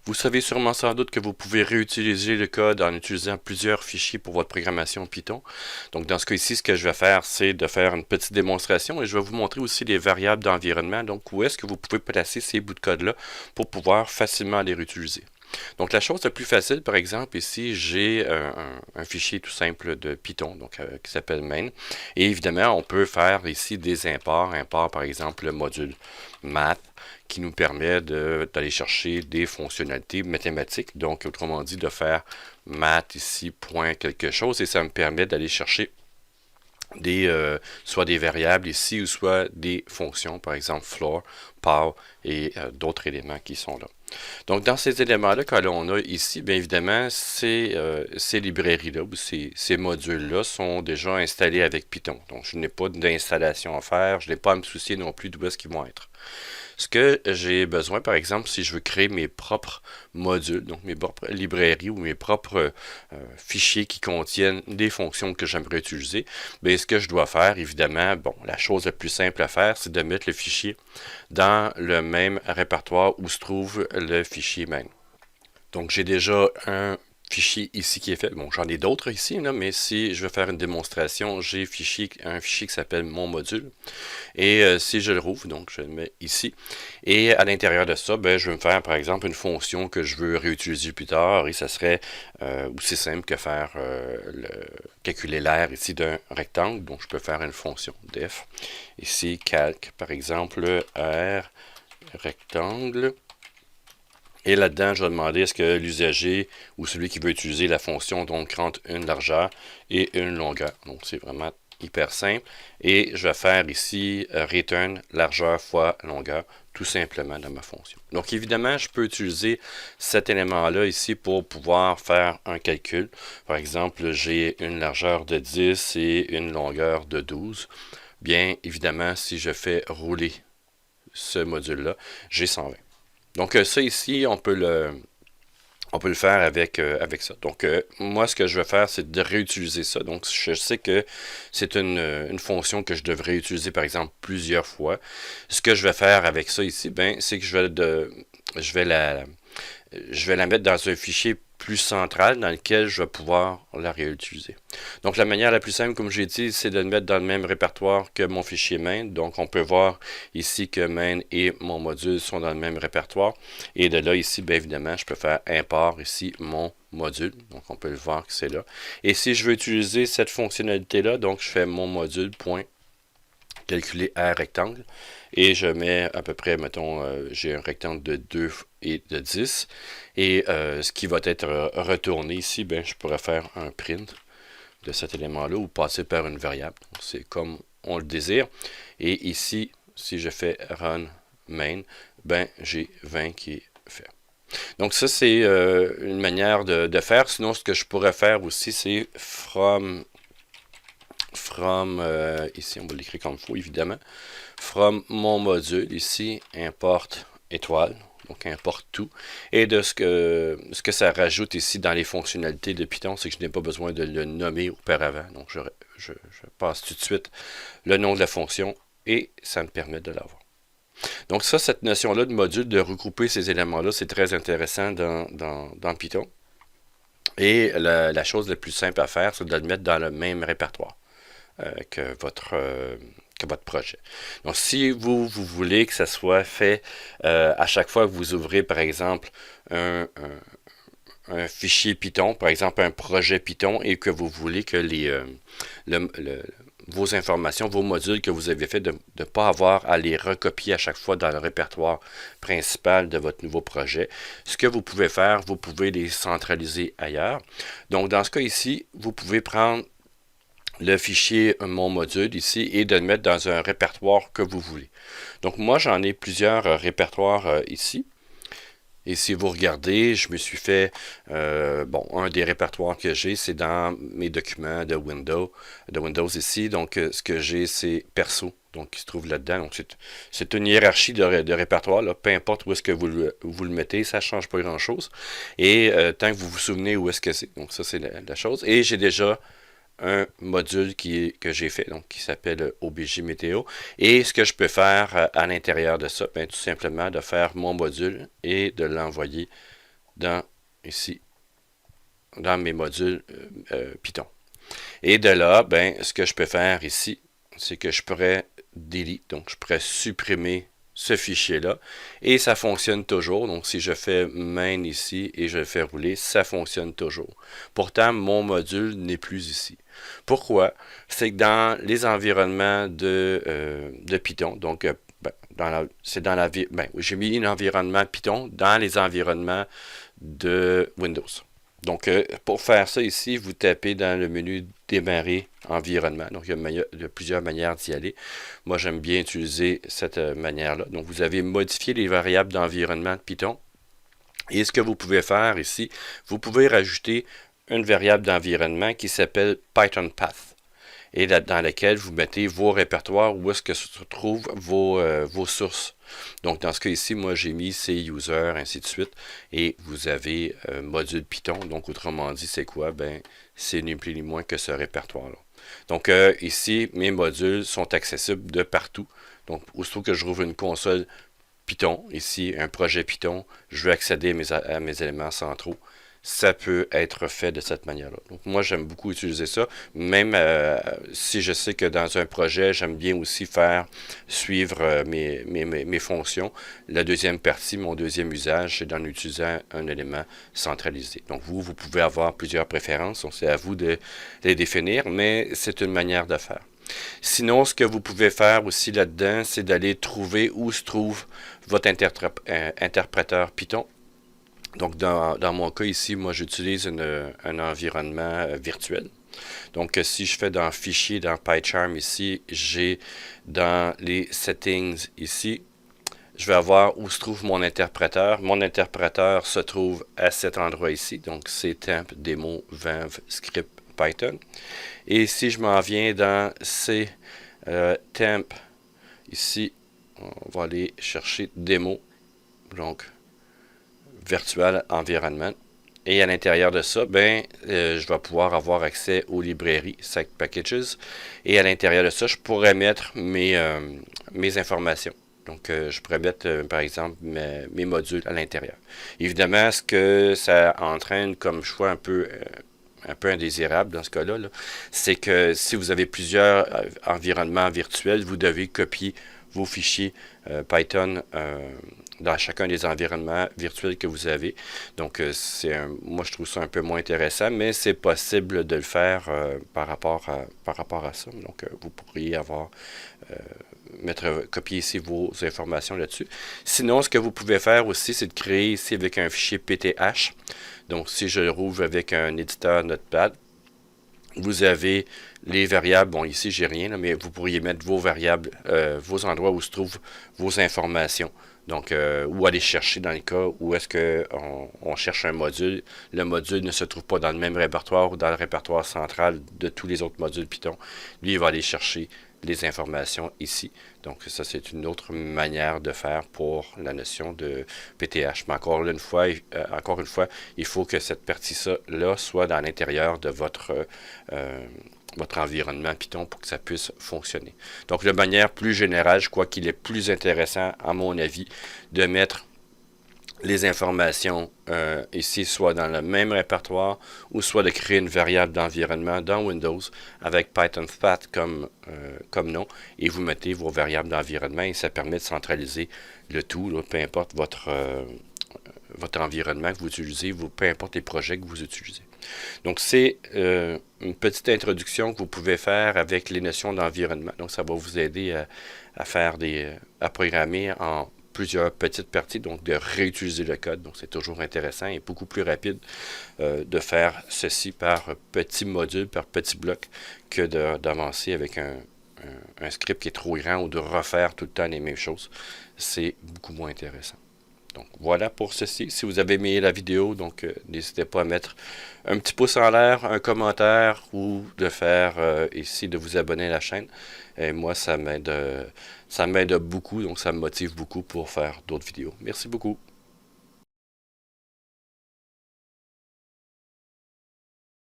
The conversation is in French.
Vous savez sûrement sans doute que vous pouvez réutiliser le code en utilisant plusieurs fichiers pour votre programmation Python. Donc dans ce cas ici, ce que je vais faire, c'est de faire une petite démonstration et je vais vous montrer aussi les variables d'environnement. Donc où est-ce que vous pouvez placer ces bouts de code-là pour pouvoir facilement les réutiliser. Donc la chose la plus facile, par exemple, ici, j'ai un fichier tout simple de Python donc, qui s'appelle main. Et évidemment, on peut faire ici des imports. Import, par exemple, le module math qui nous permet d'aller chercher des fonctionnalités mathématiques. Donc, autrement dit, de faire math ici, point quelque chose. Et ça me permet d'aller chercher soit des variables ici ou soit des fonctions, par exemple floor, pow et d'autres éléments qui sont là. Donc, dans ces éléments-là que l'on a ici, bien évidemment, ces librairies-là ou ces modules-là sont déjà installés avec Python. Donc, je n'ai pas d'installation à faire, je n'ai pas à me soucier non plus d'où est-ce qu'ils vont être. Ce que j'ai besoin, par exemple, si je veux créer mes propres modules, donc mes propres librairies ou mes propres fichiers qui contiennent des fonctions que j'aimerais utiliser, bien, ce que je dois faire, évidemment, bon, la chose la plus simple à faire, c'est de mettre le fichier dans le même répertoire où se trouve le fichier main. Donc, j'ai déjà un fichier ici qui est fait. Bon, j'en ai d'autres ici, là, mais si je veux faire une démonstration, j'ai un fichier qui s'appelle mon module. Et si je le rouvre, donc je le mets ici. Et à l'intérieur de ça, ben, je vais me faire par exemple une fonction que je veux réutiliser plus tard. Et ça serait aussi simple que faire calculer l'aire ici d'un rectangle. Donc je peux faire une fonction def. Ici, calque par exemple aire rectangle. Et là-dedans, je vais demander est-ce que l'usager ou celui qui veut utiliser la fonction donc rentre une largeur et une longueur. Donc c'est vraiment hyper simple. Et je vais faire ici return largeur fois longueur tout simplement dans ma fonction. Donc évidemment, je peux utiliser cet élément-là ici pour pouvoir faire un calcul. Par exemple, j'ai une largeur de 10 et une longueur de 12. Bien évidemment, si je fais rouler ce module-là, j'ai 120. Donc ça ici, on peut le faire avec ça. Donc moi, ce que je vais faire, c'est de réutiliser ça. Donc je sais que c'est une fonction que je devrais utiliser, par exemple, plusieurs fois. Ce que je vais faire avec ça ici, ben, c'est que je vais la mettre dans un fichier plus central dans lequel je vais pouvoir la réutiliser. Donc la manière la plus simple, comme j'ai dit, c'est de le mettre dans le même répertoire que mon fichier main. Donc on peut voir ici que main et mon module sont dans le même répertoire. Et de là, ici, bien évidemment, je peux faire import ici mon module. Donc on peut le voir que c'est là. Et si je veux utiliser cette fonctionnalité-là, donc je fais mon module, point, calculer un rectangle et je mets à peu près, mettons, j'ai un rectangle de 2 et de 10 et ce qui va être retourné ici, ben, je pourrais faire un print de cet élément-là ou passer par une variable. C'est comme on le désire. Et ici, si je fais run main, ben, j'ai 20 qui est fait. Donc ça, c'est une manière de faire. Sinon, ce que je pourrais faire aussi, c'est from ici on va l'écrire comme il faut évidemment, from mon module, ici, importe étoile, donc importe tout, et de ce que ça rajoute ici dans les fonctionnalités de Python, c'est que je n'ai pas besoin de le nommer auparavant, donc je passe tout de suite le nom de la fonction, et ça me permet de l'avoir. Donc ça, cette notion-là de module, de regrouper ces éléments-là, c'est très intéressant dans Python, et la chose la plus simple à faire, c'est de le mettre dans le même répertoire que votre projet. Donc, si vous voulez que ça soit fait à chaque fois que vous ouvrez, par exemple, un fichier Python, par exemple un projet Python, et que vous voulez que vos informations, vos modules que vous avez fait, de ne pas avoir à les recopier à chaque fois dans le répertoire principal de votre nouveau projet. Ce que vous pouvez faire, vous pouvez les centraliser ailleurs. Donc, dans ce cas ici, vous pouvez prendre le fichier mon module ici et de le mettre dans un répertoire que vous voulez. Donc moi j'en ai plusieurs répertoires ici. Et si vous regardez, je me suis fait, bon, un des répertoires que j'ai, c'est dans mes documents de Windows ici. Donc ce que j'ai, c'est perso, donc qui se trouve là-dedans. Donc c'est une hiérarchie de répertoires, là. Peu importe où est-ce que vous le mettez, ça ne change pas grand-chose. Et tant que vous vous souvenez où est-ce que c'est. Donc ça c'est la chose. Et j'ai déjà un module que j'ai fait, donc qui s'appelle OBJ Météo. Et ce que je peux faire à l'intérieur de ça, ben, tout simplement de faire mon module et de l'envoyer dans ici, dans mes modules Python. Et de là, ben, ce que je peux faire ici, c'est que je pourrais delete, donc je pourrais supprimer ce fichier-là, et ça fonctionne toujours. Donc si je fais main ici et je le fais rouler, ça fonctionne toujours. Pourtant, mon module n'est plus ici. Pourquoi? C'est que dans les environnements de Python, donc j'ai mis un environnement Python dans les environnements de Windows. Donc, pour faire ça ici, vous tapez dans le menu démarrer environnement. Donc, il y a plusieurs manières d'y aller. Moi, j'aime bien utiliser cette manière-là. Donc, vous avez modifié les variables d'environnement de Python. Et ce que vous pouvez faire ici, vous pouvez rajouter une variable d'environnement qui s'appelle Python Path, et dans laquelle vous mettez vos répertoires, où est-ce que se trouvent vos sources. Donc, dans ce cas ici, moi, j'ai mis C-User, ainsi de suite, et vous avez module Python. Donc, autrement dit, c'est quoi? Ben, c'est ni plus ni moins que ce répertoire-là. Donc, ici, mes modules sont accessibles de partout. Donc, aussitôt que je rouvre une console Python, ici, un projet Python, je veux accéder à mes éléments centraux. Ça peut être fait de cette manière-là. Donc, moi, j'aime beaucoup utiliser ça, même si je sais que dans un projet, j'aime bien aussi faire suivre mes fonctions. La deuxième partie, mon deuxième usage, c'est en utilisant un élément centralisé. Donc, vous pouvez avoir plusieurs préférences, donc c'est à vous de les définir, mais c'est une manière de faire. Sinon, ce que vous pouvez faire aussi là-dedans, c'est d'aller trouver où se trouve votre interpréteur Python. Donc, dans mon cas ici, moi, j'utilise un environnement virtuel. Donc, si je fais dans Fichier, dans PyCharm ici, j'ai dans les Settings ici, je vais avoir où se trouve mon interpréteur. Mon interpréteur se trouve à cet endroit ici. Donc, c'est temp demo venv script Python. Et si je m'en viens dans C temp, ici, on va aller chercher démo. Donc, virtual environment. Et à l'intérieur de ça, ben, je vais pouvoir avoir accès aux librairies, Site Packages. Et à l'intérieur de ça, je pourrais mettre mes informations. Donc, je pourrais mettre, par exemple, mes modules à l'intérieur. Évidemment, ce que ça entraîne comme choix un peu indésirable dans ce cas-là, c'est que si vous avez plusieurs environnements virtuels, vous devez copier vos fichiers Python dans chacun des environnements virtuels que vous avez. Donc, moi, je trouve ça un peu moins intéressant, mais c'est possible de le faire par rapport à ça. Donc, vous pourriez copier ici vos informations là-dessus. Sinon, ce que vous pouvez faire aussi, c'est de créer ici avec un fichier PTH. Donc, si je le rouvre avec un éditeur Notepad, vous avez les variables, bon ici j'ai rien, là, mais vous pourriez mettre vos variables, vos endroits où se trouvent vos informations. Donc, où aller chercher dans le cas où est-ce qu'on cherche un module. Le module ne se trouve pas dans le même répertoire ou dans le répertoire central de tous les autres modules Python. Lui, il va aller chercher les informations ici. Donc, ça, c'est une autre manière de faire pour la notion de PTH. Mais encore une fois, il faut que cette partie-là soit dans l'intérieur de votre environnement Python pour que ça puisse fonctionner. Donc, de manière plus générale, je crois qu'il est plus intéressant, à mon avis, de mettre les informations ici, soit dans le même répertoire, ou soit de créer une variable d'environnement dans Windows avec Python Path comme nom, et vous mettez vos variables d'environnement, et ça permet de centraliser le tout, là, peu importe votre environnement que vous utilisez, peu importe les projets que vous utilisez. Donc, c'est une petite introduction que vous pouvez faire avec les notions d'environnement. Donc, ça va vous aider à programmer en plusieurs petites parties, donc de réutiliser le code. Donc, c'est toujours intéressant et beaucoup plus rapide de faire ceci par petits modules, par petits blocs, que d'avancer avec un script qui est trop grand ou de refaire tout le temps les mêmes choses. C'est beaucoup moins intéressant. Donc, voilà pour ceci. Si vous avez aimé la vidéo, donc n'hésitez pas à mettre un petit pouce en l'air, un commentaire ou de faire ici, de vous abonner à la chaîne. Et moi, ça m'aide beaucoup, donc ça me motive beaucoup pour faire d'autres vidéos. Merci beaucoup.